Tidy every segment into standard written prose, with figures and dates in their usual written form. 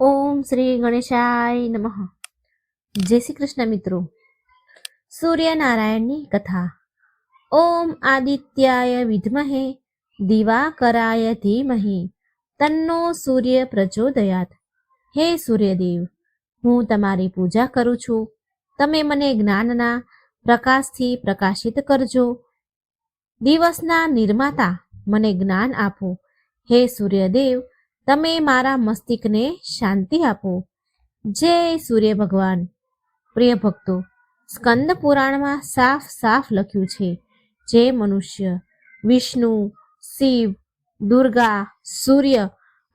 ઓમ શ્રી ગણેશાય નમઃ. જય શ્રી કૃષ્ણ મિત્રો. સૂર્યનારાયણની કથા. ઓમ આદિત્યાય વિદ્મહે દિવાકરાય ધીમહિ તન્નો સૂર્ય પ્રચોદયાત. હે સૂર્યદેવ, હું તમારી પૂજા કરું છું. તમે મને જ્ઞાનના પ્રકાશથી પ્રકાશિત કરજો. દિવસના નિર્માતા, મને જ્ઞાન આપો. હે સૂર્યદેવ, તમે મારા મસ્તિષ્કને શાંતિ આપો. જય સૂર્ય ભગવાન. પ્રિય ભક્તો, સ્કંદ પુરાણમાં સાફ સાફ લખ્યું છે, જે મનુષ્ય વિષ્ણુ, શિવ, દુર્ગા, સૂર્ય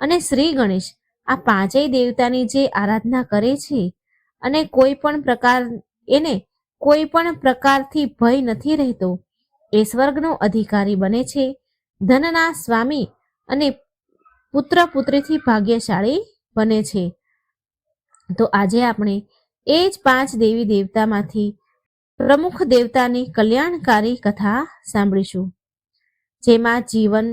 અને શ્રી ગણેશ આ પાંચેય દેવતાની જે આરાધના કરે છે અને કોઈ પણ પ્રકારથી ભય નથી રહેતો, એ સ્વર્ગનો અધિકારી બને છે, ધનના સ્વામી અને પુત્ર પુત્રીથી ભાગ્યશાળી બને છે. તો આજે આપણે એ જ 5 દેવી દેવતામાંથી પ્રમુખ દેવતાની કલ્યાણકારી કથા સાંભળીશું, જેમાં જીવન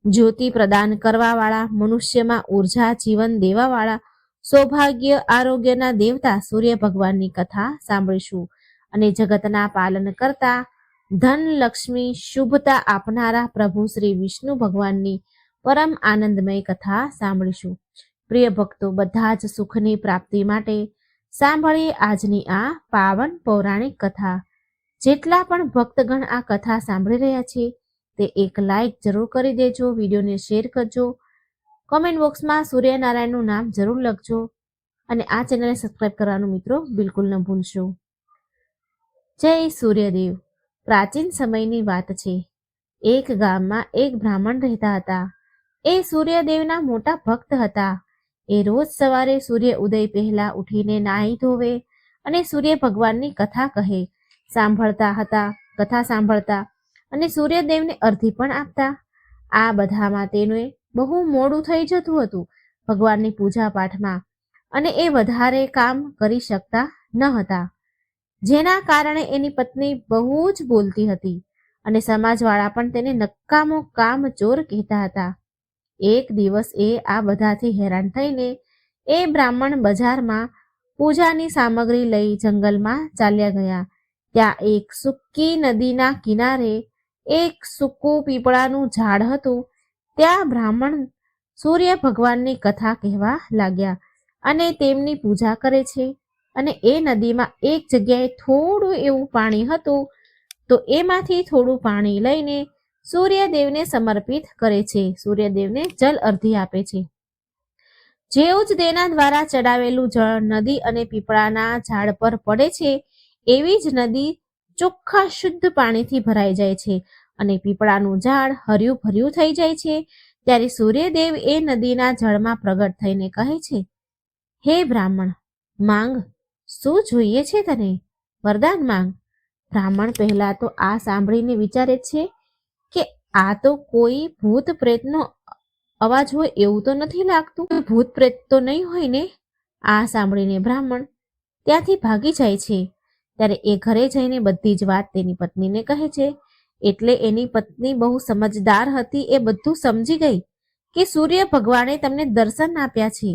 જ્યોતિ પ્રદાન કરવાવાળા, મનુષ્યમાં ઉર્જા જીવન દેવાવાળા, સૌભાગ્ય આરોગ્યના દેવતા સૂર્ય ભગવાનની કથા સાંભળીશું અને જગતના પાલન કરતા, ધન લક્ષ્મી શુભતા આપનારા પ્રભુ શ્રી વિષ્ણુ ભગવાનની પરમ આનંદમય કથા સાંભળીશું. પ્રિય ભક્તો, બધા જ સુખની પ્રાપ્તિ માટે સાંભળીએ આજની આ પાવન પૌરાણિક કથા. જેટલા પણ ભક્તગણ આ કથા સાંભળી રહ્યા છે તે એક લાઈક જરૂર કરી દેજો, વિડીયોને શેર કરજો, કોમેન્ટ બોક્સમાં સૂર્યનારાયણનું નામ જરૂર લખજો અને આ ચેનલને સબસ્ક્રાઈબ કરવાનું મિત્રો બિલકુલ ન ભૂલશો. જય સૂર્યદેવ. પ્રાચીન સમયની વાત છે. એક ગામમાં એક બ્રાહ્મણ રહેતા હતા. એ સૂર્યદેવના મોટા ભક્ત હતા. એ રોજ સવારે સૂર્ય ઉદય પહેલા ઉઠીને નાહી ધોવે અને સૂર્ય ભગવાનની કથા સાંભળતા અને સૂર્યદેવને અર્ધી પણ આપતા. આ બધામાં તેને બહુ મોડું થઈ જતું હતું ભગવાનની પૂજા પાઠમાં, અને એ વધારે કામ કરી શકતા ન હતા, જેના કારણે એની પત્ની બહુ જ બોલતી હતી અને સમાજવાળા પણ તેને નકામો કામચોર કહેતા હતા. એક દિવસ એ આ બધાથી હેરાન થઈને એ બ્રાહ્મણ બજારમાં પૂજાની સામગ્રી લઈ જંગલમાં ચાલ્યા ગયા. ત્યાં એક સૂકી નદીના કિનારે એક સૂકું પીપળાનું ઝાડ હતું. ત્યાં બ્રાહ્મણ સૂર્ય ભગવાનની કથા કહેવા લાગ્યા અને તેમની પૂજા કરે છે. અને એ નદીમાં એક જગ્યાએ થોડું એવું પાણી હતું, તો એમાંથી થોડું પાણી લઈને સૂર્યદેવને સમર્પિત કરે છે. સૂર્યદેવને જલ અર્ધી આપે છે. જેવું જ તેના દ્વારા ચડાવેલું જળ નદી અને પીપળાના ઝાડ પર પડે છે, એવી જ નદી ચોખ્ખા શુદ્ધ પાણીથી ભરાઈ જાય છે અને પીપળાનું ઝાડ હર્યું ભર્યું થઈ જાય છે. ત્યારે સૂર્યદેવ એ નદીના જળમાં પ્રગટ થઈને કહે છે, હે બ્રાહ્મણ, માંગ, શું જોઈએ છે તને? વરદાન માંગ. બ્રાહ્મણ પહેલા તો આ સાંભળીને વિચારે છે કે આ તો કોઈ ભૂત પ્રેતનો અવાજ હોય એવું તો નથી લાગતું. ભૂત પ્રેત તો નહીં હોય ને? આ સાંભળીને બ્રાહ્મણ ત્યાંથી ભાગી જાય છે. ત્યારે એ ઘરે જઈને બધી જ વાત તેની પત્નીને કહે છે. એટલે એની પત્ની બહુ સમજદાર હતી. એ બધું સમજી ગઈ કે સૂર્ય ભગવાને તમને દર્શન આપ્યા છે.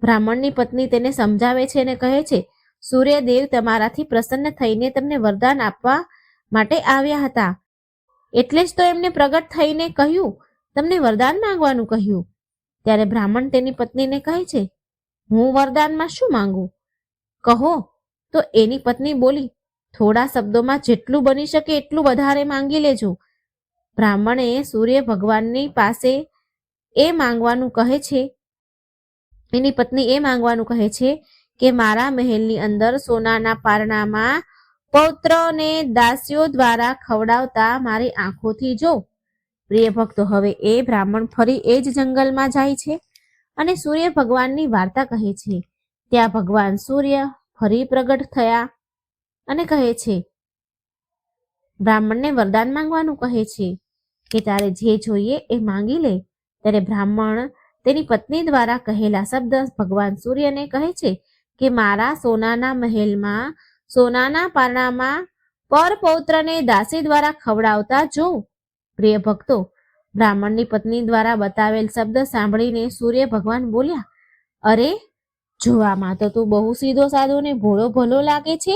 બ્રાહ્મણની પત્ની તેને સમજાવે છે અને કહે છે, સૂર્યદેવ તમારાથી પ્રસન્ન થઈને તમને વરદાન આપવા માટે આવ્યા હતા, એટલે જ તો એમને પ્રગટ થઈને કહ્યું, તમને વરદાન માંગવાનું કહ્યું. ત્યારે બ્રાહ્મણ તેની પત્નીને કહે છે, હું વરદાનમાં શું માંગુ? કહો. તો એની પત્ની બોલી, થોડા શબ્દોમાં જેટલું બની શકે એટલું વધારે માંગી લેજો. બ્રાહ્મણે સૂર્ય ભગવાનની પાસે એની પત્ની એ માંગવાનું કહે છે કે મારા મહેલની અંદર સોનાના પારણામાં પૌત્રને દાસીઓ દ્વારા ખવડાવતા મારી આંખોથી જો. પ્રિય ભક્તો, હવે એ બ્રાહ્મણ ફરી એ જ જંગલમાં જાય છે અને સૂર્ય ભગવાનની વાર્તા કહે છે. ત્યાં ભગવાન સૂર્ય ફરી પ્રગટ થયા અને કહે છે, બ્રાહ્મણને વરદાન માંગવાનું કહે છે કે તારે જે જોઈએ એ માંગી લે. ત્યારે બ્રાહ્મણ તેની પત્ની દ્વારા કહેલા શબ્દ ભગવાન સૂર્યને કહે છે કે મારા સોનાના મહેલમાં સોનાના પારણામાં પરપૌત્રને દાસી દ્વારા ખવડાવતા જો. પ્રિય ભક્તો, બ્રાહ્મણની પત્ની દ્વારા બતાવેલ શબ્દ સાંભળીને સૂર્ય ભગવાન બોલ્યા, અરે, જોવામાં તો તું બહુ સીધો સાધો ને ભોળો ભલો લાગે છે,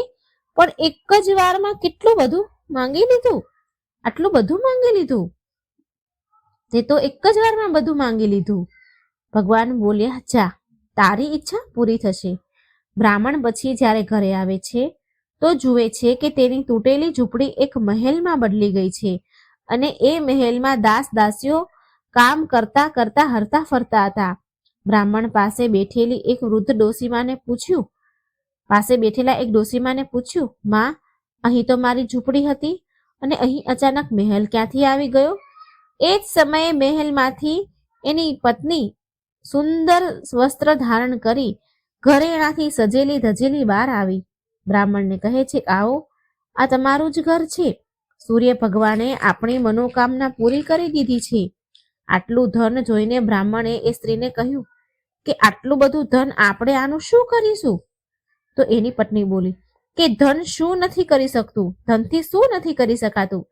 પણ એક જ વારમાં કેટલું બધું માંગી લીધું. આટલું બધું માંગી લીધું. તે તો એક જ વારમાં બધું માંગી લીધું. ભગવાન બોલ્યા, જા, તારી ઈચ્છા પૂરી થશે. બ્રાહ્મણ પછી જ્યારે ઘરે આવે છે તો જુએ છે કે તેની તૂટેલી ઝૂંપડી એક મહેલમાં બદલી ગઈ છે અને એ મહેલમાં દાસ દાસીઓ કામ કરતા કરતા હરતા ફરતા હતા. બ્રાહ્મણ પાસે બેઠેલી એક વૃદ્ધ ડોસીમાને પૂછ્યું માં, અહીં તો મારી ઝૂંપડી હતી અને અહીં અચાનક મહેલ ક્યાંથી આવી ગયો? એ જ સમયે મહેલમાંથી એની પત્ની સુંદર વસ્ત્ર ધારણ કરી ઘરેણાથી સજેલી ધજેલી બહાર આવી. બ્રાહ્મણને કહે છે, આવો, આ તમારું જ ઘર છે. સૂર્ય ભગવાને આપણી મનોકામના પૂરી કરી દીધી છે. આટલું ધન જોઈને બ્રાહ્મણે એ સ્ત્રીને કહ્યું કે આટલું બધું ધન આપણે આનું શું કરીશું? તો એની પત્ની બોલી કે ધન શું નથી કરી શકતું, ધનથી શું નથી કરી શકાતું?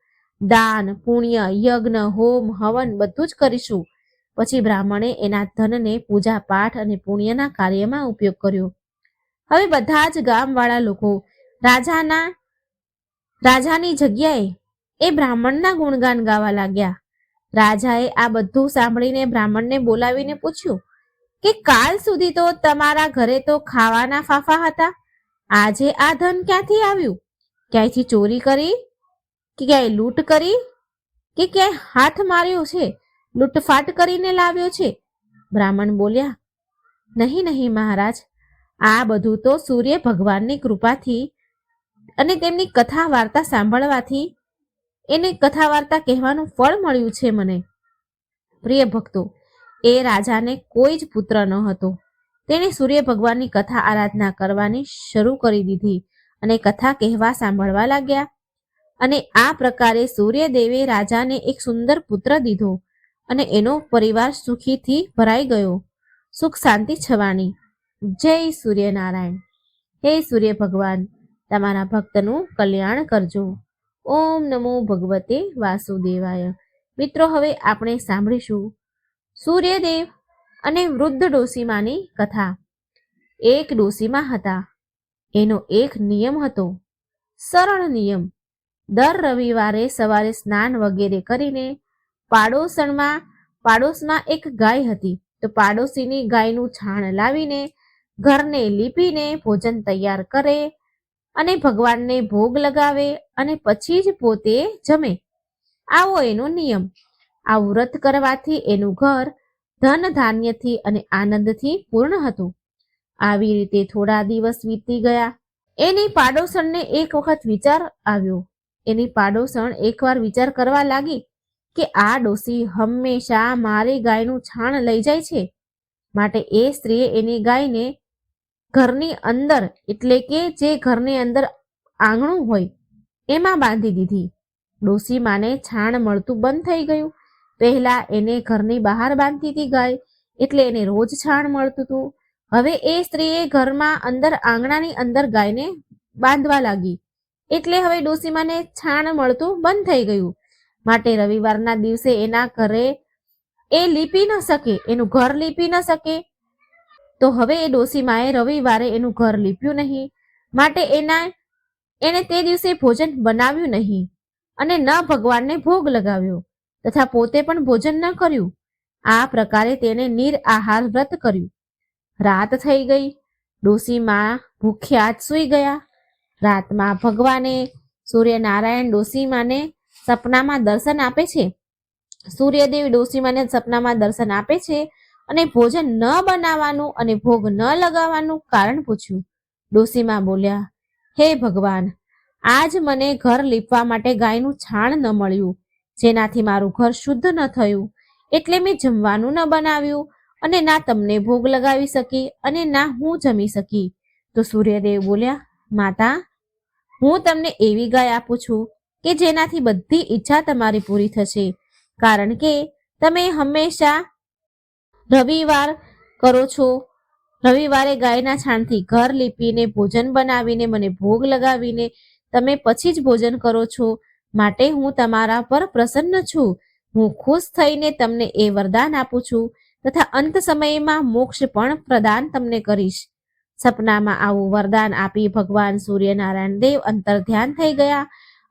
દાન, પુણ્ય, યજ્ઞ, હોમ, હવન બધું જ કરીશું. પછી બ્રાહ્મણે એના ધનને પૂજા પાઠ અને પુણ્યના કાર્યમાં ઉપયોગ કર્યો. હવે બધા જ ગામવાળા લોકો રાજાની જગ્યાએ એ બ્રાહ્મણના ગુણગાન ગાવા લાગ્યા. રાજાએ આ બધું સાંભળીને બ્રાહ્મણને બોલાવીને પૂછ્યું કે કાલ સુધી તો તમારા ઘરે તો ખાવાના ફાફા હતા, આજે આ ધન ક્યાંથી આવ્યું? ક્યાંયથી ચોરી કરી કે ક્યાંય લૂંટ કરી કે ક્યાંય હાથ માર્યો છે, લૂંટફાટ કરીને લાવ્યો છે? બ્રાહ્મણ બોલ્યા, નહીં મહારાજ, આ બધું તો સૂર્ય ભગવાનની કૃપાથી અને તેમની કથા વાર્તા સાંભળવાથી એને કથા વાર્તા કહેવાનું ફળ મળ્યું છે મને. પ્રિય ભક્તો, એ રાજાને કોઈ જ પુત્ર ન હતો. તેણે સૂર્ય ભગવાનની કથા આરાધના કરવાની શરૂ કરી દીધી અને કથા કહેવા સાંભળવા લાગ્યા. અને આ પ્રકારે સૂર્યદેવે રાજાને એક સુંદર પુત્ર દીધો અને એનો પરિવાર સુખીથી ભરાઈ ગયો. સુખ શાંતિ છવાણી. જય સૂર્યનારાયણ. હે સૂર્ય ભગવાન, તમારા ભક્તનું કલ્યાણ કરજો. ઓમ નમો ભગવતે વાસુદેવાય. મિત્રો, હવે આપણે સાંભળીશું સૂર્યદેવ અને વૃદ્ધ ડોસીમાની કથા. એક ડોસીમા હતા. એનો એક નિયમ હતો, સરળ નિયમ. દર રવિવારે સવારે સ્નાન વગેરે કરીને પાડોશમાં એક ગાય હતી. તો પાડોશીની ગાયનું છાણ લાવીને ઘરને લીપીને ભોજન તૈયાર કરે અને ભગવાનને ભોગ લગાવે અને પછી જ પોતે જમે. આવો એનો નિયમ. આ વ્રત કરવાથી એનું ઘર ધન ધાન્યથી અને આનંદથી પૂર્ણ હતું. આવી રીતે થોડા દિવસ વીતી ગયા. એની પાડોશણને એક વખત વિચાર આવ્યો. એની પાડોશણ એકવાર વિચાર કરવા લાગી કે આ ડોસી હંમેશા મારી ગાયનું છાણ લઈ જાય છે, માટે એ સ્ત્રીએ એની ગાયને ઘરની અંદર, એટલે કે જે ઘરની અંદર આંગણું હોય એમાં બાંધી દીધી. ડોસી માને છાણ મળતું બંધ થઈ ગયું. પહેલા એને ઘરની બહાર બાંધતી હતી ગાય, એટલે એને રોજ છાણ મળતું હતું. હવે એ સ્ત્રીએ ઘરમાં અંદર આંગણાની અંદર ગાયને બાંધવા લાગી, એટલે હવે ડોસીમાને છાણ મળતું બંધ થઈ ગયું. માટે રવિવારના દિવસે એના ઘરે એ લીપી ન શકે, એનું ઘર લીપી ન શકે. તો હવે એ ડોસીમાએ રવિવારે એનું ઘર લીપ્યું નહીં, માટે એને તે દિવસે ભોજન બનાવ્યું નહીં અને ન ભગવાનને ભોગ લગાવ્યો તથા પોતે પણ ભોજન ન કર્યું. આ પ્રકારે તેને નિરઆહાર વ્રત કર્યું. રાત થઈ ગઈ. ડોસીમા ભૂખ્યા જ સૂઈ ગયા. રાતમાં ભગવાને સૂર્યનારાયણ ડોસીમાને સપનામાં દર્શન આપે છે. સૂર્યદેવ ડોસીમાને સપનામાં દર્શન આપે છે અને ભોજન ન બનાવવાનું અને ભોગ ન લગાવવાનું કારણ પૂછ્યું. ડોસીમા બોલ્યા, હે ભગવાન, આજ મને ઘર લીપવા માટે ગાયનું છાણ ન મળ્યું, જેનાથી મારું ઘર શુદ્ધ ન થયું, એટલે મેં જમવાનું ન બનાવ્યું અને ના તમને ભોગ લગાવી શકી અને ના હું જમી શકી. તો સૂર્યદેવ બોલ્યા, માતા, હું તમને એવી ગાય આપું છું કે જેનાથી બધી ઈચ્છા તમારી પૂરી થશે, કારણ કે તમે હંમેશા રવિવાર કરો છો. રવિવારે ગાયના છાણથી ઘર લીપીને ભોજન બનાવીને મને ભોગ લગાવીને તમે પછી જ ભોજન કરો છો, માટે હું તમારા પર પ્રસન્ન છું. હું ખુશ થઈને તમને એ વરદાન આપું છું તથા અંત સમયમાં મોક્ષ પણ પ્રદાન તમને કરીશ. સપનામાં આવું વરદાન આપી ભગવાન સૂર્યનારાયણ દેવ અંતર ધ્યાન થઈ ગયા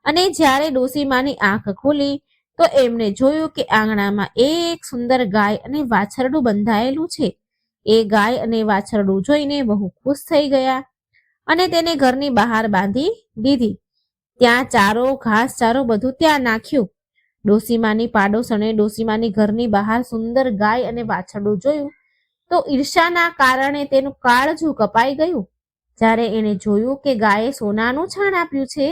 અને જ્યારે ડોસીમાની આંખ ખુલી તો એમને જોયું કે આંગણામાં એક સુંદર ગાય અને વાછરડું બંધાયેલું છે. એ ગાય અને વાછરડું જોઈને બહુ ખુશ થઈ ગયા અને તેને ઘરની બહાર બાંધી દીધી. ત્યાં ચારો, ઘાસચારો બધું ત્યાં નાખ્યું. ડોસીમાની પાડોશણે ડોસીમાની ઘરની બહાર સુંદર ગાય અને વાછરડું જોયું તો ઈર્ષાના કારણે તેનું કાળજું કપાઈ ગયું. જ્યારે એણે જોયું કે ગાયે સોનાનું છાણ આપ્યું છે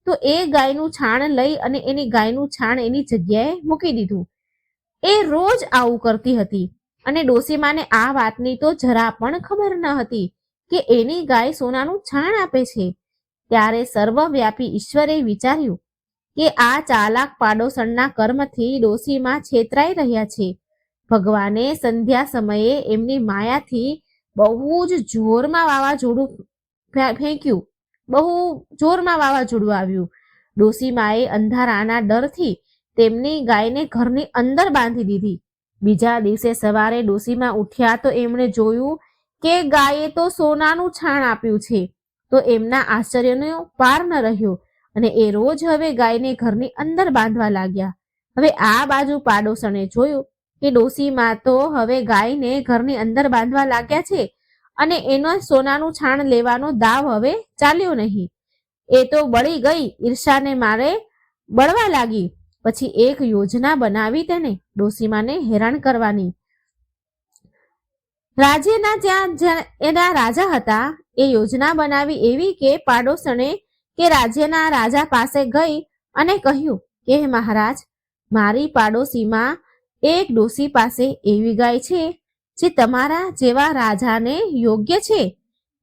તો એ ગાયનું છાણ લઈ અને એની ગાયનું છાણ એની જગ્યાએ મૂકી દીધું. એ રોજ આવું કરતી હતી અને ડોસીમાને આ વાતની તો જરા પણ ખબર ન હતી કે એની ગાય સોનાનું છાણ આપે છે. ત્યારે સર્વવ્યાપી ઈશ્વરે વિચાર્યું કે આ ચાલાક પાડોશણના કર્મથી ડોસીમાં છેતરાઈ રહ્યા છે. ભગવાને સંધ્યા સમયે એમની માયાથી બહુ જ જોરમાં વાવાઝોડું ફેંક્યું. બહુ જોરમાં વાવાઝોડું આવ્યું. ડોસીમાએ અંધારાના ડરથી તેમની ગાયને ઘરની અંદર બાંધી દીધી. બીજા દિવસે સવારે ડોસીમાં ઉઠ્યા તો એમણે જોયું કે ગાયે તો સોનાનું છાણ આપ્યું છે. તો એમના આશ્ચર્યનો પાર ન રહ્યો અને એ રોજ હવે ગાયને ઘરની અંદર બાંધવા લાગ્યા. હવે આ બાજુ પાડોશણે જોયું કે ડોસીમાં તો હવે ગાયને ઘરની અંદર બાંધવા લાગ્યા છે અને એનો સોનાનું છાણ લેવાનો દાવ હવે ચાલ્યો નહીં. એ તો બળી ગઈ, ઈર્ષાને મારે બળવા લાગી. પછી એક યોજના બનાવી તેને ડોસીમાને હેરાન કરવાની. રાજ્યના જ્યાં એના રાજા હતા એ યોજના બનાવી એવી કે પાડોશણે કે રાજ્યના રાજા પાસે ગઈ અને કહ્યું કે મહારાજ, મારી પાડોશીમાં એક ડોસી પાસે એવી ગાય છે જે તમારા જેવા રાજાને યોગ્ય છે.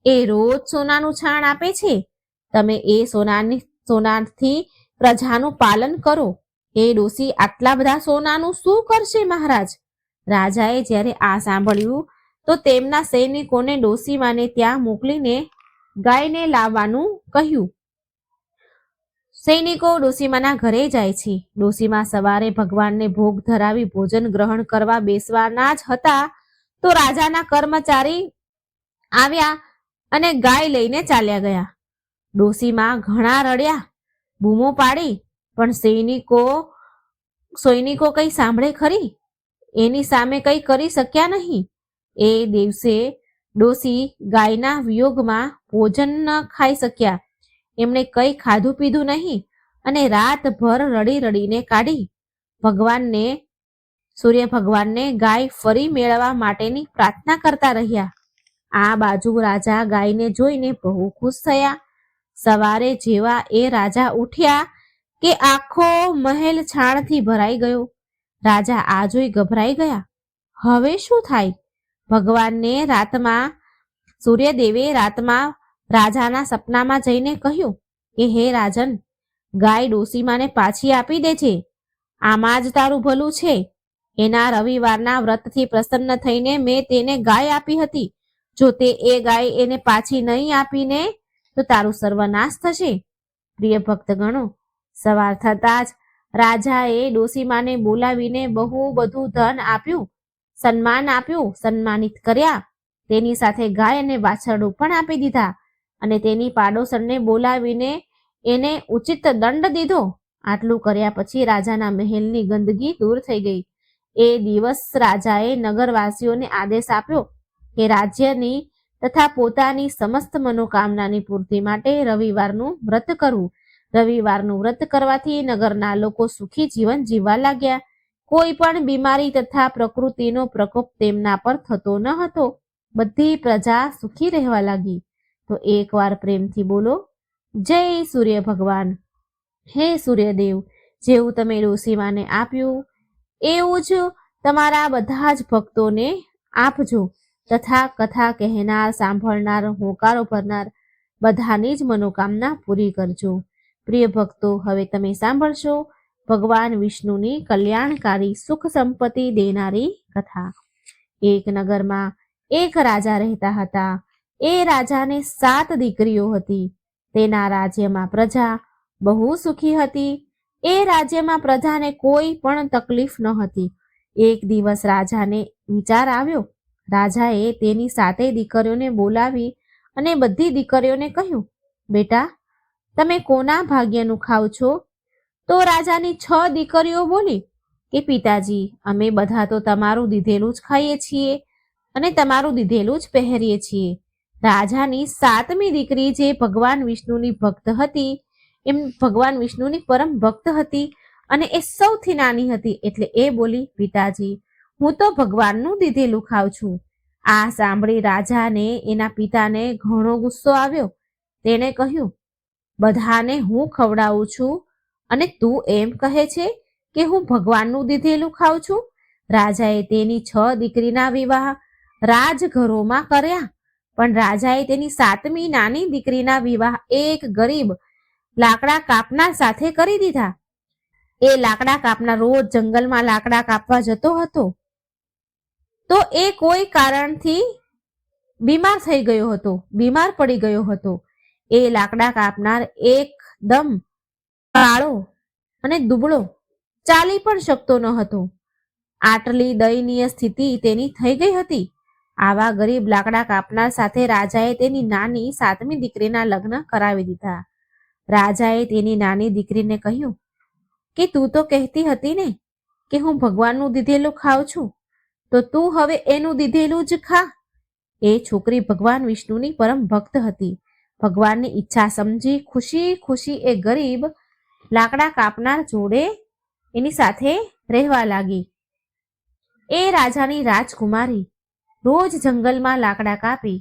એ રોજ સોનાનું છાણ આપે છે. તમે એ સોનાથી પ્રજાનું પાલન કરો. એ ડોસી આટલા બધા સોનાનું શું કરશે મહારાજ? રાજાએ જ્યારે આ સાંભળ્યું તો તેમના સૈનિકોને ડોસીમાને ત્યાં મોકલીને ગાયને લાવવાનું કહ્યું. સૈનિકો ડોસીમાના ઘરે જાય છે. ડોસીમા સવારે ભગવાનને ભોગ ધરાવી ભોજન ગ્રહણ કરવા બેસવાના જ હતા તો રાજાના કર્મચારી આવ્યા અને ગાય લઈને ચાલ્યા ગયા. ડોસીમા ઘણા રડ્યા, બૂમો પાડી, પણ સૈનિકો કઈ સાંભળે ખરી? એની સામે કઈ કરી શક્યા નહીં. એ દિવસે ડોસી ગાયના વિયોગમાં ભોજન ન ખાઈ શક્યા. એમણે કઈ ખાધું પીધું નહીં અને રાતભર રડી રડીને કાઢી. સૂર્ય ભગવાનને ગાય ફરી મેળવવા માટેની પ્રાર્થના કરતા રહ્યા. આ બાજુ રાજા ગાયને જોઈને બહુ ખુશ થયા. સવારે જેવા એ રાજા ઉઠ્યા કે આખો મહેલ છાણથી ભરાઈ ગયો. રાજા આ જોઈ ગભરાઈ ગયા. હવે શું થાય? સૂર્યદેવે રાતમાં રાજાના સપનામાં જઈને કહ્યું કે હે રાજન, ગાય ડોસીમાને પાછી આપી દે છે. આમાં જ તારું ભલું છે. એના રવિવારના વ્રતથી પ્રસન્ન થઈને મેં તેને ગાય આપી હતી. જો તે એ ગાય એને પાછી નહીં આપીને તો તારું સર્વનાશ થશે. પ્રિય ભક્તગણો, સવાર થતાં જ રાજાએ ડોસીમાને બોલાવીને બહુ બધું ધન આપ્યું, સન્માન આપ્યું, સન્માનિત કર્યા. તેની સાથે ગાય અને વાછરડું પણ આપી દીધા અને તેની પાડોશણને બોલાવીને એને ઉચિત દંડ દીધો. આટલું કર્યા પછી રાજાના મહેલની ગંદકી દૂર થઈ ગઈ. એ દિવસ રાજાએ નગરવાસીઓને આદેશ આપ્યો કે રાજ્યની તથા પોતાની સમસ્ત મનોકામનાની પૂર્તિ માટે રવિવારનું વ્રત કરવું. રવિવારનું વ્રત કરવાથી નગરના લોકો સુખી જીવન જીવવા લાગ્યા. કોઈ પણ બીમારી તથા પ્રકૃતિનો પ્રકોપ તેમના પર થતો ન હતો. બધી પ્રજા સુખી રહેવા લાગી. તો એકવાર પ્રેમથી બોલો, જય સૂર્ય ભગવાન. હે સૂર્યદેવ, જેવું તમે ડોસીમાને આપ્યું એવું જ તમારા બધા જ ભક્તોને આપજો તથા કથા કહેનાર, સાંભળનાર, હોંકારો ભરનાર બધાની જ મનોકામના પૂરી કરજો. પ્રિય ભક્તો, હવે તમે સાંભળશો ભગવાન વિષ્ણુની કલ્યાણકારી સુખ સંપત્તિ દેનારી કથા. એક નગરમાં એક રાજા રહેતા હતા. એ રાજાને 7 દીકરીઓ હતી. તેના રાજ્યમાં પ્રજા બહુ સુખી હતી. એ રાજ્યમાં પ્રજાને કોઈ પણ તકલીફ ન હતી. એક દિવસ રાજાને વિચાર આવ્યો. રાજાએ તેની 7 દીકરીઓને બોલાવી અને બધી દીકરીઓને કહ્યું, બેટા, તમે કોના ભાગ્યનું ખાવ છો? તો રાજાની 6 દીકરીઓ બોલી કે પિતાજી, અમે બધા તો તમારું દીધેલું જ ખાઈએ છીએ અને તમારું દીધેલું જ પહેરીએ છીએ. રાજાની 7મી દીકરી, જે ભગવાન વિષ્ણુની ભક્ત હતી, ભગવાન વિષ્ણુની પરમ ભક્ત હતી અને એ સૌથી નાની હતી, એટલે એ બોલી, પિતાજી, હું તો ભગવાનનું દીધેલું ખાઉં છું. આ સાંભળી રાજાને એના પિતાને ઘણો ગુસ્સો આવ્યો. તેણે કહ્યું, બધાને હું ખવડાવું છું અને તું એમ કહે છે કે હું ભગવાનનું દીધેલું ખાઉં છું? રાજાએ તેની 6 દીકરીના વિવાહ રાજઘરોમાં કર્યા, પણ રાજાએ તેની 7મી નાની દીકરીના વિવાહ એક ગરીબ લાકડા કાપનાર સાથે કરી દીધા. એ લાકડા કાપનાર રોજ જંગલમાં લાકડા કાપવા જતો હતો. તો એ કોઈ કારણથી બીમાર પડી ગયો હતો. એ લાકડા કાપનાર એકદમ કાળો અને દુબળો, ચાલી પણ શકતો ન હતો. આટલી દયનીય સ્થિતિ તેની થઈ ગઈ હતી. આવા ગરીબ લાકડા કાપનાર સાથે રાજાએ તેની નાની 7મી દીકરીના લગ્ન કરાવી દીધા. રાજાએ તેની નાની દીકરીને કહ્યું કે તું તો કહેતી હતી ને કે હું ભગવાનનું દીધેલું ખાઉં છું, તો તું હવે એનું દીધેલું જ ખા. એ છોકરી ભગવાન વિષ્ણુની પરમ ભક્ત હતી. ભગવાનની ઈચ્છા સમજી ખુશી ખુશી એ ગરીબ લાકડા કાપનાર જોડે એની સાથે રહેવા લાગી. એ રાજાની રાજકુમારી રોજ જંગલમાં લાકડા કાપી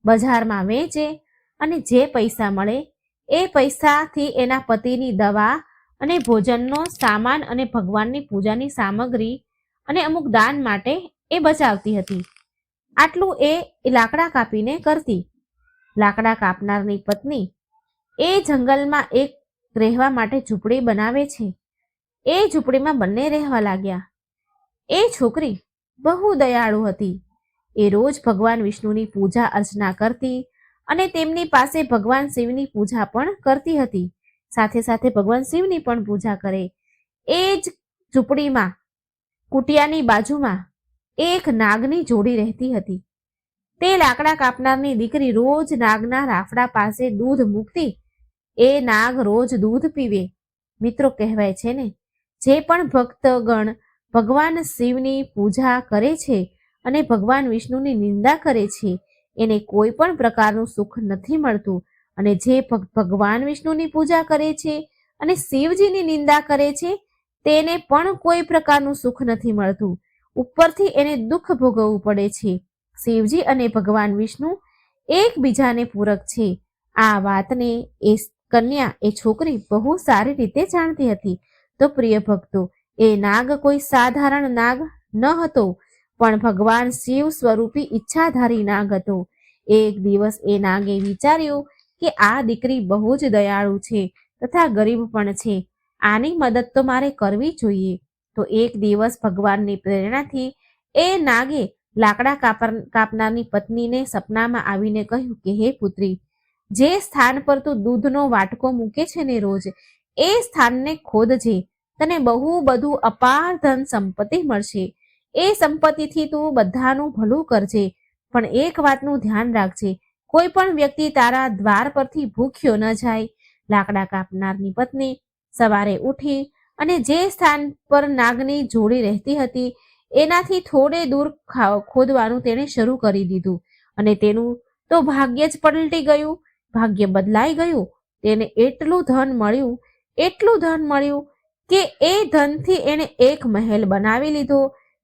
બજારમાં વેચે અને જે પૈસા મળે એ પૈસાથી એના પતિની દવા અને ભોજનનો સામાન અને ભગવાનની પૂજાની સામગ્રી અને અમુક દાન માટે એ બચાવતી હતી. આટલું એ લાકડા કાપીને કરતી. લાકડા કાપનારની પત્ની એ જંગલમાં એક રહેવા માટે ઝૂંપડી બનાવે છે. એ ઝૂંપડીમાં બંને રહેવા લાગ્યા. એ છોકરી બહુ દયાળુ હતી. એ રોજ ભગવાન વિષ્ણુની પૂજા અર્ચના કરતી અને તેમની પાસે ભગવાન શિવની પૂજા પણ કરતી હતી. સાથે સાથે ભગવાન શિવની પણ પૂજા કરે. એ જ ઝૂંપડીમાં કુટિયાની બાજુમાં એક નાગની જોડી રહેતી હતી. તે લાકડા કાપનારની દીકરી રોજ નાગના રાફડા પાસે દૂધ મૂકતી. એ નાગ રોજ દૂધ પીવે. મિત્રો, કહેવાય છે ને, જે પણ ભક્તગણ ભગવાન શિવની પૂજા કરે છે અને ભગવાન વિષ્ણુની નિંદા કરે છે, એને કોઈ પણ પ્રકારનું સુખ નથી મળતું. અને જે ભગવાન વિષ્ણુની પૂજા કરે છે અને શિવજીની નિંદા કરે છે, તેને પણ કોઈ પ્રકારનું સુખ નથી મળતું. ઉપરથી એને દુઃખ ભોગવવું પડે છે. શિવજી અને ભગવાન વિષ્ણુ એકબીજાને પૂરક છે. આ વાતને એ કન્યા, એ છોકરી બહુ સારી રીતે જાણતી હતી. તો પ્રિય ભક્તો, એ નાગ કોઈ સાધારણ નાગ ન હતો, પણ ભગવાન શિવ સ્વરૂપી ઈચ્છાધારી નાગ હતો. એક દિવસ એ નાગે વિચાર્યું કે આ દીકરી બહુ જ દયાળુ છે તથા ગરીબ પણ છે. આની મદદ તો મારે કરવી જોઈએ. તો એક દિવસ ભગવાનની પ્રેરણાથી એ નાગે લાકડા કાપનારની પત્નીને સપનામાં આવીને કહ્યું કે હે પુત્રી, જે સ્થાન પર તું દૂધનો વાટકો મૂકે છે ને રોજ, એ સ્થાનને ખોદજે. તને બહુ બધું અપાર ધન સંપત્તિ મળશે. એ સંપત્તિથી તું બધાનું ભલું કરજે. પણ એક વાતનું ધ્યાન રાખજે, કોઈ પણ વ્યક્તિ તારા દ્વાર પરથી ભૂખ્યો ન જાય. લાકડા કાપનારની પત્ની સવારે ઉઠી અને જે સ્થાન પર નાગની જોડી રહેતી હતી એનાથી થોડે દૂર ખોદવાનું તેણે શરૂ કરી દીધું. અને તેનું તો ભાગ્ય જ પલટી ગયું. ભાગ્ય બદલાઈ ગયું. તેને એટલું ધન મળ્યું કે એ ધનથી એણે એક મહેલ બનાવી લીધો.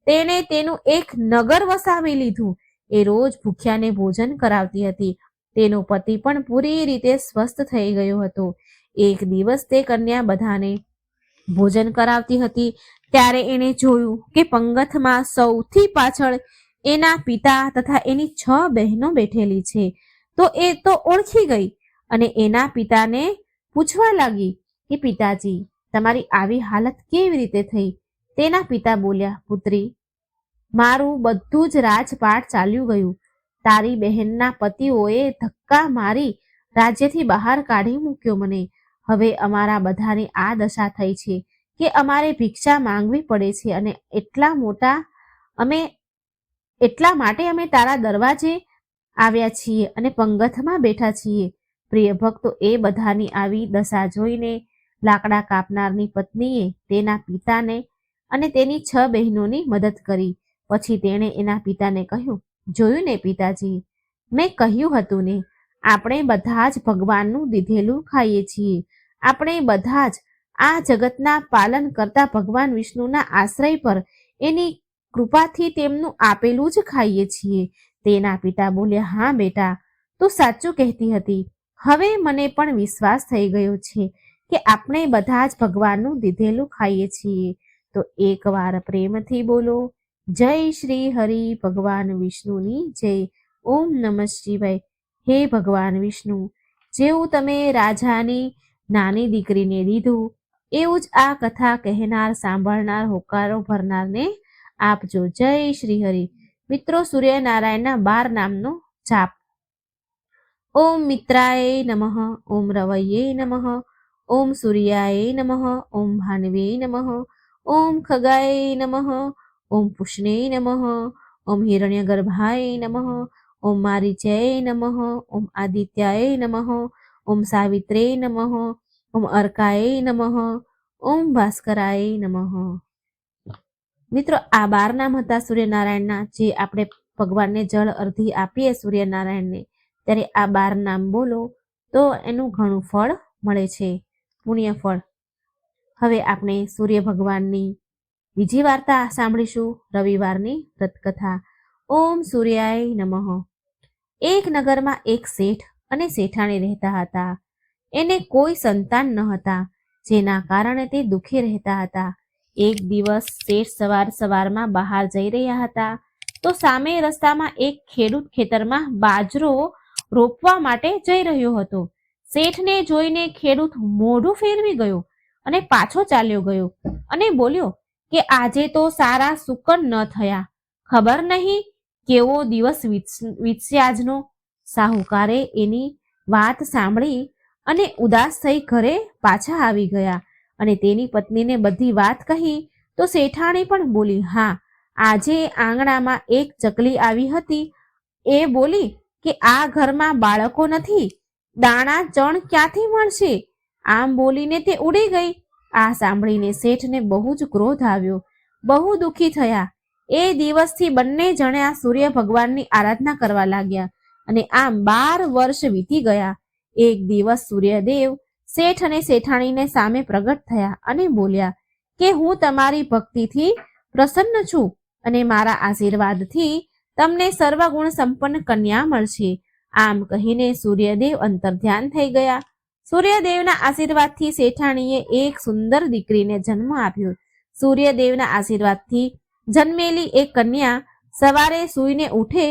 તેણે તેનું એક નગર વસાવી લીધું. એ રોજ ભૂખ્યાને ભોજન કરાવતી હતી. તેનો પતિ પણ પૂરી રીતે સ્વસ્થ થઈ ગયો હતો. એક દિવસ તે કન્યા બધાને ભોજન કરાવતી હતી ત્યારે એણે જોયું કે પંગતમાં સૌથી પાછળ એના પિતા તથા એની 6 બહેનો બેઠેલી છે. તો એ તો ઓળખી ગઈ અને એના પિતાને પૂછવા લાગી કે પિતાજી, તમારી આવી હાલત કેવી રીતે થઈ? તેના પિતા બોલ્યા, પુત્રી, મારું બધું જ રાજપાટ ચાલ્યું ગયું. તારી બહેનના પતિઓએ ધક્કા મારી રાજ્યથી બહાર કાઢી મૂક્યો મને. હવે અમારા બધાની આ દશા થઈ છે. કે અમારે ભિક્ષા માંગવી પડે છે અને એટલા માટે અમે તારા દરવાજે આવ્યા છીએ અને પંગતમાં બેઠા છીએ. પ્રિય ભક્તો, એ બધાની આવી દશા જોઈને લાકડા કાપનારની પત્નીએ તેના પિતાને અને તેની 6 બહેનોની મદદ કરી. પછી તેણે એના પિતાને કહ્યું, જોયું ને પિતાજી, મેં કહ્યું હતું ને, આપણે બધા જ ભગવાનનું દીધેલું ખાઈએ છીએ. આપણે બધા જ આ જગતના પાલન કરતા ભગવાન વિષ્ણુના આશ્રય પર એની કૃપાથી તેમનું આપેલું જ ખાઈએ છીએ. તેના પિતા બોલ્યા, હા બેટા, તું સાચું કહેતી હતી. હવે મને પણ વિશ્વાસ થઈ ગયો છે કે આપણે બધા જ ભગવાનનું દીધેલું ખાઈએ છીએ. તો એકવાર પ્રેમથી બોલો, જય શ્રી હરિ ભગવાન વિષ્ણુની જય. ઓમ નમઃ શિવાય. હે ભગવાન વિષ્ણુ, જેવું તમે રાજાની નાની દીકરીને દીધું, એવું જ આ કથા કહેનાર, સાંભળનાર, હોકારો ભરનારને આપજો. જય શ્રી હરિ. મિત્રો, સૂર્યનારાયણના 12 નામનો જાપ. ઓમ મિત્રાય નમઃ, ઓમ રવયે નમઃ, ઓમ સૂર્યાય નમઃ, ઓમ ભાનવે નમઃ, ઓમ ખગાય નમઃ, ઓમ પુષ્ણે નમઃ, ઓમ હિરણ્યગર્ભાય નમઃ, ઓમ મારીચાય નમઃ, ઓમ આદિત્યાય નમઃ, ઓમ સાવિત્રે નમઃ, ઓમ અર્કાય નમઃ, ઓમ ભાસ્કરાય નમઃ. મિત્રો, આ 12 નામ હતા સૂર્યનારાયણના, જે આપણે ભગવાનને જળ અર્ધી આપીએ સૂર્યનારાયણને, ત્યારે આ 12 નામ બોલો તો એનું ઘણું ફળ મળે છે, પુણ્ય ફળ. હવે આપણે સૂર્ય ભગવાનની બીજી વાર્તા સાંભળીશું, રવિવારની વ્રતકથા. ઓમ સૂર્યાય નમઃ. એક નગરમાં એક શેઠ અને શેઠાણી રહેતા હતા. એને કોઈ સંતાન ન હતા, જેના કારણે તે દુઃખી રહેતા હતા. એક દિવસ શેઠ સવારમાં બહાર જઈ રહ્યા હતા તો સામે રસ્તામાં એક ખેડૂત ખેતરમાં બાજરો રોપવા માટે જઈ રહ્યો હતો. શેઠને જોઈને ખેડૂત મોઢું ફેરવી ગયો અને પાછો ચાલ્યો ગયો અને બોલ્યો કે આજે તો સારા સુકન ન થયા, ખબર નહીં કેવો દિવસ વીતશે આજનો. સાહુકારે એની વાત સાંભળી અને ઉદાસ થઈ ઘરે પાછા આવી ગયા અને તેની પત્નીને બધી વાત કહી. તો શેઠાણી પણ બોલી, હા, આજે આંગણામાં એક ચકલી આવી હતી. એ બોલી કે આ ઘરમાં બાળકો નથી, દાણા ચણ ક્યાંથી મળશે? આમ બોલીને તે ઉડી ગઈ. આ સાંભળીને શેઠને બહુ જ ક્રોધ આવ્યો, બહુ દુઃખી થયા. એ દિવસથી બંને જણા સૂર્ય ભગવાનની આરાધના કરવા લાગ્યા અને આમ 12 વર્ષ વીતી ગયા. એક દિવસ સૂર્યદેવ શેઠ અને શેઠાણીને સામે પ્રગટ થયા અને બોલ્યા કે હું તમારી ભક્તિથી પ્રસન્ન છું અને મારા આશીર્વાદથી તમને સર્વગુણ સંપન્ન કન્યા મળશે. આમ કહીને સૂર્યદેવ અંતર્ધ્યાન થઈ ગયા. સૂર્યદેવના આશીર્વાદથી શેઠાણીએ એક સુંદર દીકરીને જન્મ આપ્યો. સૂર્યદેવના આશીર્વાદથી જન્મેલી એક કન્યા સવારે સૂઈને ઉઠે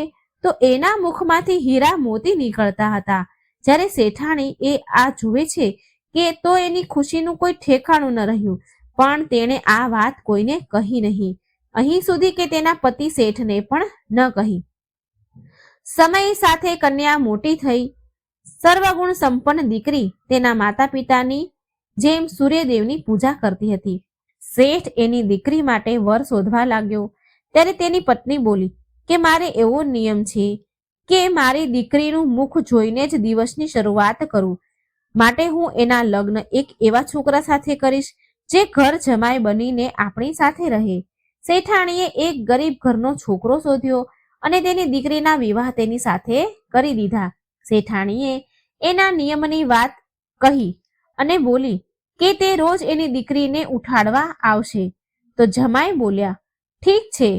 તો એના મુખમાંથી હીરા મોતી નીકળતા હતા. જ્યારે શેઠાણી એ આ જુએ છે કે તો એની ખુશીનું કોઈ ઠેકાણું ન રહ્યું, પણ તેણે આ વાત કોઈને કહી નહીં, અહીં સુધી કે તેના પતિ શેઠને પણ ન કહી. સમય સાથે કન્યા મોટી થઈ. સર્વગુણ સંપન્ન દીકરી તેના માતા પિતાની જેમ સૂર્યદેવની પૂજા કરતી હતી. શેઠ એની દીકરી માટે વર શોધવા લાગ્યો ત્યારે તેની પત્ની બોલી કે મારે એવો નિયમ છે કે મારી દીકરીનું મુખ જોઈને જ દિવસની શરૂઆત કરું, માટે હું એના લગ્ન એક એવા છોકરા સાથે કરીશ જે ઘર જમાઈ બનીને આપણી સાથે રહે. શેઠાણીએ એક ગરીબ ઘરનો છોકરો શોધ્યો અને તેની દીકરીના વિવાહ તેની સાથે કરી દીધા. શેઠાણીએ એના નિયમની વાત કહી અને બોલી કે તે રોજ એની દીકરીને ઉઠાડવા આવશે. તો જમાઈ બોલ્યા, ઠીક છે,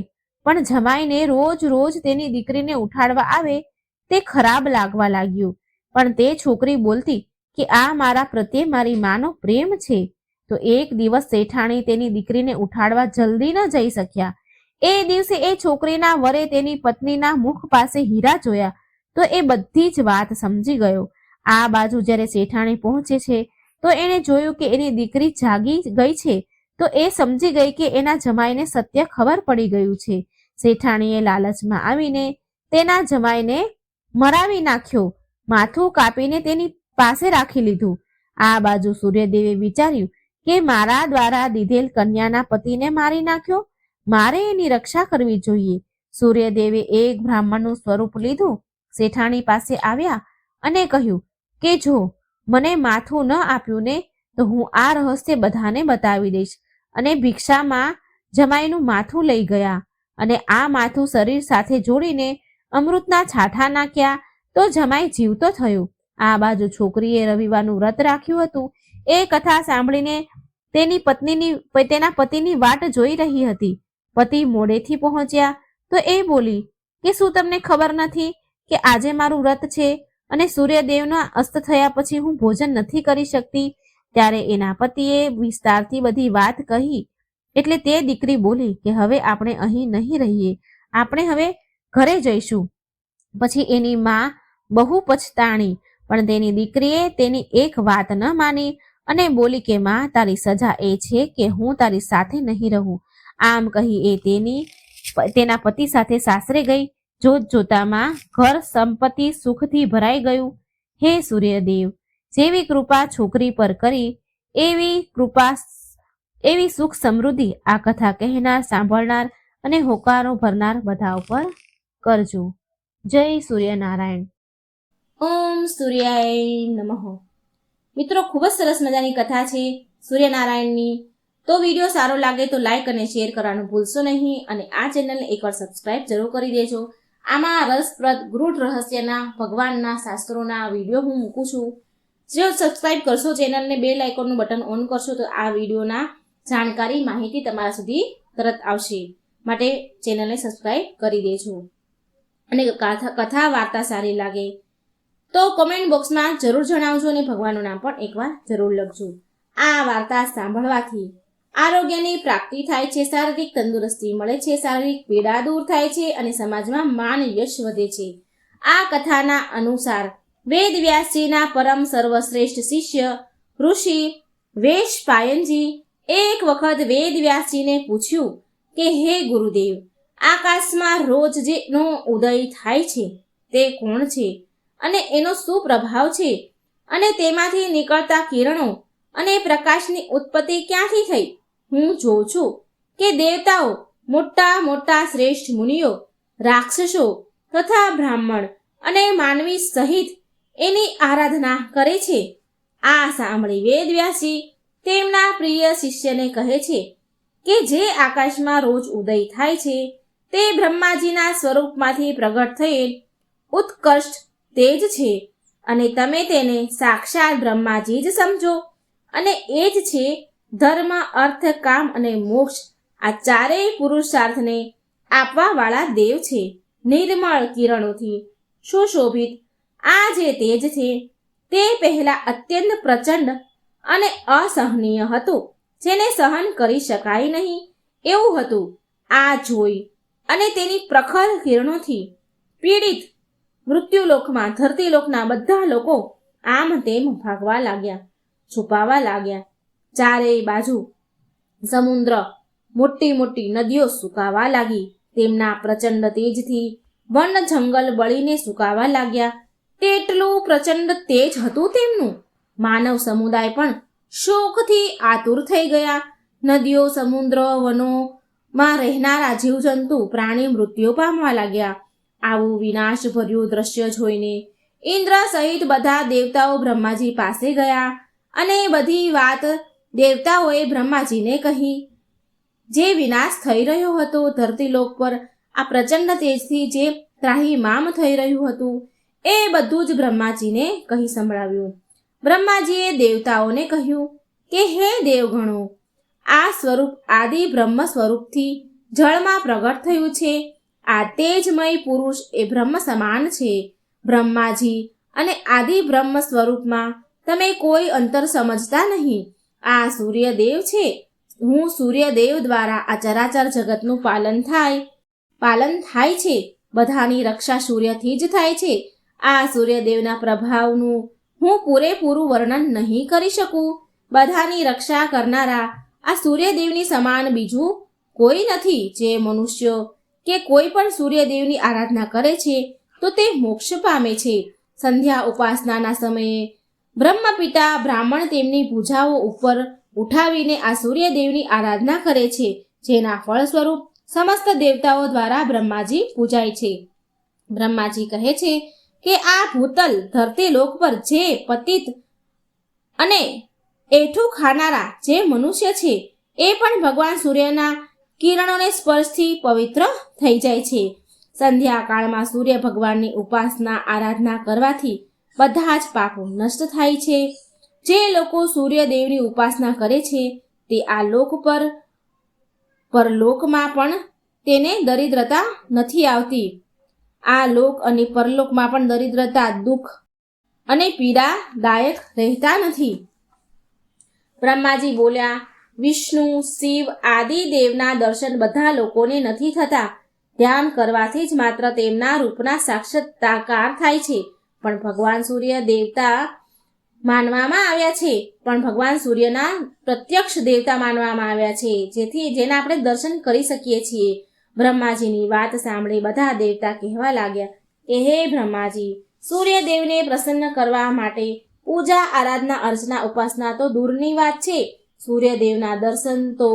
પણ જમાઈને રોજ રોજ તેની દીકરીને ઉઠાડવા આવે તે ખરાબ લાગવા લાગ્યું. પણ તે છોકરી બોલતી કે આ મારા પ્રત્યે મારી માનો પ્રેમ છે. તો એક દિવસ શેઠાણી તેની દીકરીને ઉઠાડવા જલ્દી ન જઈ શક્યા. એ દિવસે એ છોકરીના વરે તેની પત્નીના મુખ પાસે હીરા જોયા તો એ બધી જ વાત સમજી ગયો. આ બાજુ જ્યારે શેઠાણી પહોંચે છે તો એણે જોયું કે એની દીકરી જાગી ગઈ છે. તો એ સમજી ગઈ કે એના જમાઈને સત્ય ખબર પડી ગયું છે. શેઠાણીએ લાલચમાં આવીને તેના જમાઈને મરાવી નાખ્યો, માથું કાપીને તેની પાસે રાખી લીધું. આ બાજુ સૂર્યદેવે વિચાર્યું કે મારા દ્વારા દીધેલ કન્યાના પતિને મારી નાખ્યો, મારે એની રક્ષા કરવી જોઈએ. સૂર્યદેવે એક બ્રાહ્મણનું સ્વરૂપ લીધું, શેઠાણી પાસે આવ્યા અને કહ્યું કે જો મને માથું ન આપ્યું ને તો હું આ રહસ્ય બધાને બતાવી દઈશ. અને ભિક્ષામાં જમાઈનું માથું લઈ ગયા અને આ માથું શરીર સાથે જોડીને અમૃતના છાંટા નાખ્યા તો જમાઈ જીવતો થયો. આ બાજુ છોકરીએ રવિવારનું વ્રત રાખ્યું હતું. એ કથા સાંભળીને તેના પતિની વાટ જોઈ રહી હતી. પતિ મોડેથી પહોંચ્યા તો એ બોલી કે શું તમને ખબર નથી કે આજે મારું વ્રત છે અને સૂર્યદેવના અસ્ત થયા પછી હું ભોજન નથી કરી શકતી. ત્યારે એના પતિએ વિસ્તારથી બધી વાત કહી. એટલે તે દીકરી બોલી કે હવે આપણે અહીં નહીં રહીએ, આપણે હવે ઘરે જઈશું. પછી એની માં બહુ પછતાણી, પણ તેની દીકરીએ તેની એક વાત ન માની અને બોલી કે માં, તારી સજા એ છે કે હું તારી સાથે નહીં રહું. આમ કહી એ તેના પતિ સાથે સાસરે ગઈ. જોત જોતામાં ઘર સંપત્તિ સુખથી ભરાઈ ગયું. હે સૂર્યદેવ, જેવી કૃપા છોકરી પર કરી એવી સુખ સમૃદ્ધિ આ કથા કહેનાર, સાંભળનાર અને હોકારો ભરનાર બધા ઉપર કરજો. જય સૂર્યનારાયણ. ઓમ સૂર્યાય નમઃ. મિત્રો, ખૂબ જ સરસ મજાની કથા છે સૂર્યનારાયણની. તો વિડીયો સારો લાગે તો લાઈક અને શેર કરવાનું ભૂલશો નહીં અને આ ચેનલને એકવાર સબસ્ક્રાઇબ જરૂર કરી દેજો. આમાં રસપ્રદ ગૂઢ રહસ્યના ભગવાનના શાસ્ત્રોના વિડીયો હું મૂકું છું. જો સબસ્ક્રાઇબ કરશો ચેનલને, બેલ આઇકોનનું બટન ઓન કરશો તો આ વિડીયોના જાણકારી માહિતી તમારા સુધી તરત આવશે. માટે ચેનલને સબસ્ક્રાઇબ કરી દેજો. અને કથા વાર્તા સારી લાગે તો કોમેન્ટ બોક્સમાં જરૂર જણાવજો અને ભગવાનનું નામ પણ એકવાર જરૂર લખજો. આ વાર્તા સાંભળવાથી આરોગ્યની પ્રાપ્તિ થાય છે, શારીરિક તંદુરસ્તી મળે છે, શારીરિક પીડા દૂર થાય છે અને સમાજમાં માન યશ વધે છે. આ કથાના અનુસાર વેદવ્યાસજીના પરમ સર્વશ્રેષ્ઠ શિષ્ય ઋષિ વેશપાયનજી એક વખત વેદવ્યાસજીને પૂછ્યું કે હે ગુરુદેવ, આકાશમાં રોજ જેનો ઉદય થાય છે તે કોણ છે અને એનો શું પ્રભાવ છે અને તેમાંથી નીકળતા કિરણો અને પ્રકાશની ઉત્પત્તિ ક્યાંથી થઈ? હું જોઉં છું કે દેવતાઓ, મોટા મોટા શ્રેષ્ઠ મુનિઓ, રાક્ષસો તથા બ્રાહ્મણ અને માનવી સહિત એની આરાધના કરે છે. આ સાંભળી વેદવ્યાસજી તેમના પ્રિય શિષ્યને કહે છે કે જે આકાશમાં રોજ ઉદય થાય છે તે બ્રહ્માજીના સ્વરૂપમાંથી પ્રગટ થયેલ ઉત્કૃષ્ટ તેજ છે અને તમે તેને સાક્ષાત બ્રહ્માજી જ સમજો. અને એ જ છે ધર્મ, અર્થ, કામ અને મોક્ષ આ ચારેય પુરુષાર્થને આપવાવાળા દેવ છે. નિર્મળ કિરણોથી સુશોભિત આ જે તેજ છે તે પહેલા અત્યંત પ્રચંડ અને અસહનીય હતું, જેને સહન કરી શકાય નહીં એવું હતું. આ જોઈ અને તેની પ્રખર કિરણોથી પીડિત મૃત્યુલોકમાં ધરતીલોકના બધા લોકો આમ તેમ ભાગવા લાગ્યા, છુપાવા લાગ્યા. ચારેય બાજુ સમુદ્ર, મોટી મોટી નદીઓ સુકાવા લાગી. તેમના પ્રચંડ તેજથી વન જંગલ બળીને સુકાવા લાગ્યા. તેટલું પ્રચંડ તેજ હતું તેમનું. માનવ સમુદાય પણ શોકથી આતુર થઈ ગયા. નદીઓ, સમુદ્ર, વનોમાં રહેનારા જીવજંતુ, પ્રાણી મૃત્યુ પામવા લાગ્યા. આવું વિનાશ ભર્યું દ્રશ્ય જોઈને ઇન્દ્ર સહિત બધા દેવતાઓ બ્રહ્માજી પાસે ગયા અને બધી વાત દેવતાઓએ બ્રહ્માજીને કહી. જે વિનાશ થઈ રહ્યો હતો ધરતીલોક પર આ પ્રચંડ તેજથી જે ત્રાહિમામ થઈ રહ્યું હતું એ બધું જ બ્રહ્માજીને કહી સંભળાવ્યું. બ્રહ્માજીએ દેવતાઓને કહ્યું કે હે દેવગણો, આ સ્વરૂપ આદિ બ્રહ્મ સ્વરૂપથી જળમાં પ્રગટ થયું છે. આ તેજમય પુરુષ એ બ્રહ્મ સમાન છે. બ્રહ્માજી અને આદિ બ્રહ્મ સ્વરૂપમાં તમે કોઈ અંતર સમજતા નહીં. આ સૂર્યદેવ છે. હું સૂર્યદેવ દ્વારા આ ચરાચર જગતનું પાલન થાય છે. બધાની રક્ષા સૂર્યથી જ થાય છે. આ સૂર્યદેવના પ્રભાવનું હું પૂરેપૂરું વર્ણન નહીં કરી શકું. બધાની રક્ષા કરનારા આ સૂર્યદેવની સમાન બીજું કોઈ નથી. જે મનુષ્યો કે કોઈ પણ સૂર્યદેવની આરાધના કરે છે તો તે મોક્ષ પામે છે. સંધ્યા ઉપાસનાના સમયે બ્રહ્મપિતા બ્રાહ્મણ તેમની પૂજાઓ ઉપર ઉઠાવીને આ સૂર્યદેવની આરાધના કરે છે, જેના ફળ સ્વરૂપ સમસ્ત દેવતાઓ દ્વારા બ્રહ્માજી પૂજાય છે. બ્રહ્માજી કહે છે કે આ ભૂતલ ધરતી લોક પર જે પતિત અને એઠું ખાનારા જે મનુષ્ય છે એ પણ ભગવાન સૂર્યના કિરણોને સ્પર્શથી પવિત્ર થઈ જાય છે. સંધ્યાકાળમાં સૂર્ય ભગવાનની ઉપાસના આરાધના કરવાથી બધા જ પાપો નષ્ટ થાય છે. જે લોકો સૂર્યદેવની ઉપાસના કરે છે તે આ લોક પર પરલોકમાં પણ તેને દરિદ્રતા નથી આવતી. આ લોક અને પરલોકમાં પણ દરિદ્રતા, દુઃખ અને પીડાદાયક રહેતા નથી. બ્રહ્માજી બોલ્યા, વિષ્ણુ, શિવ આદિ દેવના દર્શન બધા લોકોને નથી થતા. ધ્યાન કરવાથી જ માત્ર તેમના રૂપના સાક્ષાત્કાર થાય છે. પણ ભગવાન સૂર્ય દેવતા માનવામાં આવ્યા છે, પણ ભગવાન સૂર્યના પ્રત્યક્ષ દેવતા માનવામાં આવ્યા છે, જેના આપણે દર્શન કરી શકીએ છીએ. બ્રહ્માજીની વાત સાંભળી બધા દેવતા કહેવા લાગ્યા કે હે બ્રહ્માજી, સૂર્યદેવને પ્રસન્ન કરવા માટે પૂજા, આરાધના, અર્ચના, ઉપાસના તો દૂરની વાત છે. સૂર્યદેવના દર્શન તો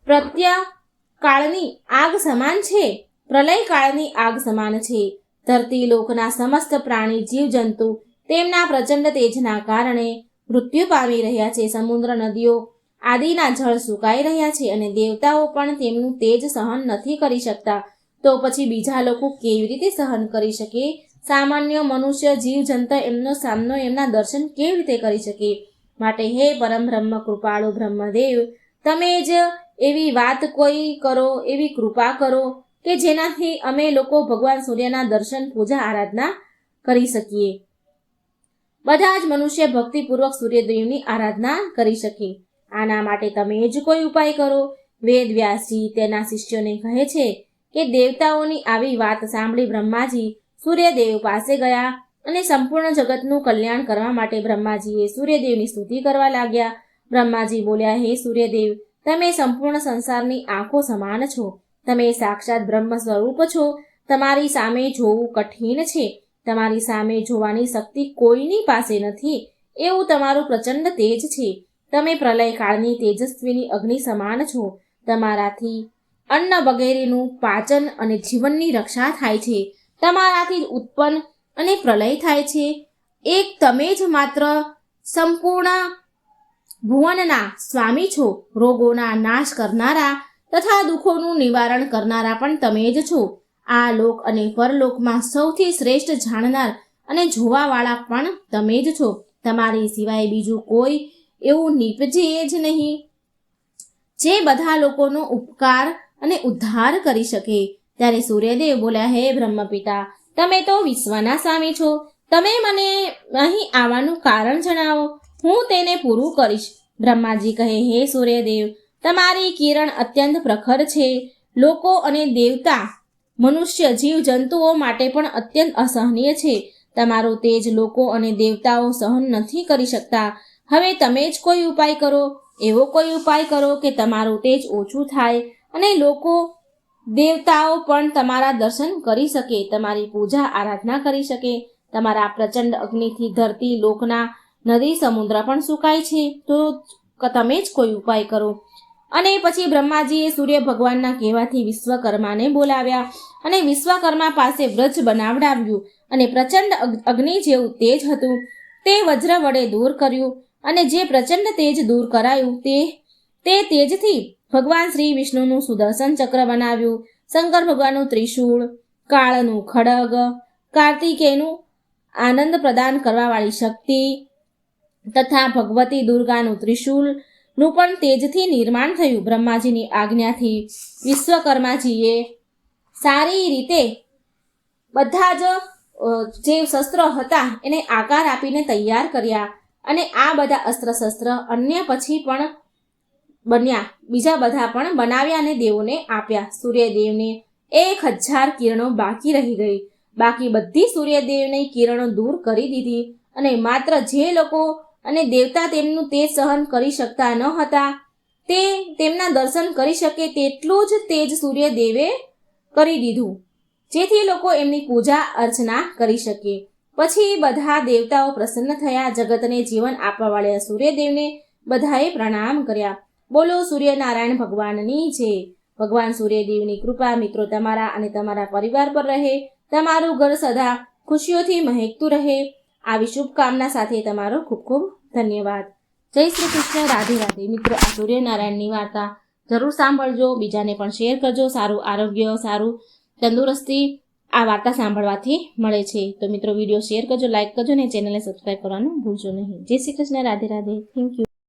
પ્રત્યકાળની આગ સમાન છે, પ્રલય કાળની આગ સમાન છે. ધરતી લોકના સમસ્ત પ્રાણી, જીવજંતુ તેમના પ્રચંડ તેજના કારણે મૃત્યુ પામી રહ્યા છે. સમુદ્ર, નદીઓ આદિના જળ સુકાઈ રહ્યા છે અને દેવતાઓ પણ તેમનું તેજ સહન નથી કરી શકતા. તો પછી બીજા લોકો કેવી રીતે સહન કરી શકે? સામાન્ય મનુષ્ય, જીવજંતુ એમનો સામનો, એમના દર્શન કેવી રીતે કરી શકે? માટે હે પરમ બ્રહ્મ કૃપાળુ બ્રહ્મદેવ, તમે જ એવી વાત કોઈ કરો, એવી કૃપા કરો કે જેનાથી અમે લોકો ભગવાન સૂર્યના દર્શન, પૂજા, આરાધના કરી શકીએ. બધા જ મનુષ્ય ભક્તિપૂર્વક સૂર્યદેવની આરાધના કરી શકે. આના માટે તમે જ કોઈ ઉપાય કરો. વેદ વ્યાસજી તેના શિષ્યોને કહે છે કે દેવતાઓની આવી વાત સાંભળી બ્રહ્માજી સૂર્યદેવ પાસે ગયા અને સંપૂર્ણ જગતનું કલ્યાણ કરવા માટે બ્રહ્માજીએ સૂર્યદેવની સ્તુતિ કરવા લાગ્યા. બ્રહ્માજી બોલ્યા, હે સૂર્યદેવ, તમે સંપૂર્ણ સંસારની આંખો સમાન છો. તમે સાક્ષાત બ્રહ્મ સ્વરૂપ છો. તમારી સામે જોવું કઠિન છે. તમારી સામે જોવાની શક્તિ કોઈની પાસે નથી, એવું તમારું પ્રચંડ તેજ છે. તમે પ્રલયકાળની તેજસ્વીની અગ્નિ સમાન છો. તમારાથી અન્ન વગેરેનું પાચન અને જીવનની રક્ષા થાય છે. તમારાથી જ ઉત્પન્ન અને પ્રલય થાય છે. એક તમે જ માત્ર સંપૂર્ણ ભુવનના સ્વામી છો. રોગોના નાશ કરનારા તથા દુઃખોનું નિવારણ કરનારા પણ તમે જ છો. આ લોક અને પરલોકમાં સૌથી શ્રેષ્ઠ જાણનાર અને જોવાવાળા પણ તમે જ છો. તમારી સિવાય બીજું કોઈ એવું નીપજે જ નહીં જે બધા લોકોનો ઉપકાર અને ઉદ્ધાર કરી શકે. ત્યારે સૂર્યદેવ બોલ્યા, હે બ્રહ્મપિતા, તમે તો વિશ્વના સ્વામી છો. તમે મને અહીં આવવાનું કારણ જણાવો, હું તેને પૂરું કરીશ. બ્રહ્માજી કહે, હે સૂર્યદેવ, તમારી કિરણ અત્યંત પ્રખર છે. લોકો અને દેવતા, મનુષ્ય, જીવ જંતુઓ માટે પણ અત્યંત અસહનીય છે. તમારું તેજ લોકો અને દેવતાઓ સહન નથી કરી શકતા. હવે તમે જ કોઈ ઉપાય કરો. એવો કોઈ ઉપાય કરો કે તમારું તેજ ઓછું થાય અને લોકો, દેવતાઓ પણ તમારા દર્શન કરી શકે, તમારી પૂજા, આરાધના કરી શકે. તમારા પ્રચંડ અગ્નિથી ધરતી લોકના નદી, સમુદ્ર પણ સુકાય છે. તો તમે જ કોઈ ઉપાય કરો. અને પછી બ્રહ્માજીએ સૂર્ય ભગવાનના કહેવાથી વિશ્વકર્માને બોલાવ્યા અને વિશ્વકર્મા પાસે વ્રજ બનાવડાવ્યું અને પ્રચંડ અગ્નિ જેવું તેજ હતું તે વજ્ર વડે દૂર કર્યું. અને જે પ્રચંડ તેજ દૂર કરાયું તે તેજથી ભગવાન શ્રી વિષ્ણુનું સુદર્શન ચક્ર બનાવ્યું, શંકર ભગવાનનું ત્રિશૂળ, કાળનું ખડગ, કાર્તિકેયનું આનંદ પ્રદાન કરવાવાળી શક્તિ તથા ભગવતી દુર્ગાનું ત્રિશૂળનું પણ તેજથી નિર્માણ થયું. બ્રહ્માજીની આજ્ઞાથી વિશ્વકર્માજીએ સારી રીતે બધા જ જે શસ્ત્રો હતા એને આકાર આપીને તૈયાર કર્યા અને આ બધા અસ્ત્ર શસ્ત્ર અન્ય પછી પણ બન્યા, બીજા બધા પણ બનાવ્યા અને દેવોને આપ્યા. સૂર્યદેવને 1000 કિરણો બાકી રહી ગઈ. બાકી બધી સૂર્યદેવની કિરણો દૂર કરી દીધી અને માત્ર જે લોકો અને દેવતા તેમનું તેજ સહન કરી શકતા ન હતા તે તેમના દર્શન કરી શકે તેટલું જ તેજ સૂર્યદેવે કરી દીધું, જેથી લોકો એમની પૂજા અર્ચના કરી શકે. પછી બધા દેવતાઓ પ્રસન્ન થયા. જગતને જીવન આપવાવાળા સૂર્યદેવને બધાએ પ્રણામ કર્યા. બોલો સૂર્યનારાયણ ભગવાનની જય. ભગવાન સૂર્યદેવની કૃપા મિત્રો તમારા અને તમારા પરિવાર પર રહે. તમારું ઘર સદા ખુશીઓથી મહેકતું રહે. આવી શુભકામના સાથે તમારો ખૂબ ખૂબ ધન્યવાદ. જય શ્રી કૃષ્ણ. રાધે રાધે. મિત્રો આ સૂર્યનારાયણની વાર્તા જરૂર સાંભળજો, બીજાને પણ શેર કરજો. સારું આરોગ્ય, સારું તંદુરસ્તી આ વાર્તા સાંભળવાથી મળે છે. તો મિત્રો વિડીયો શેર કરજો, લાઈક કરજો અને ચેનલને સબસ્ક્રાઈબ કરવાનું ભૂલશો નહીં. જય શ્રી કૃષ્ણ. રાધે રાધે. Thank you.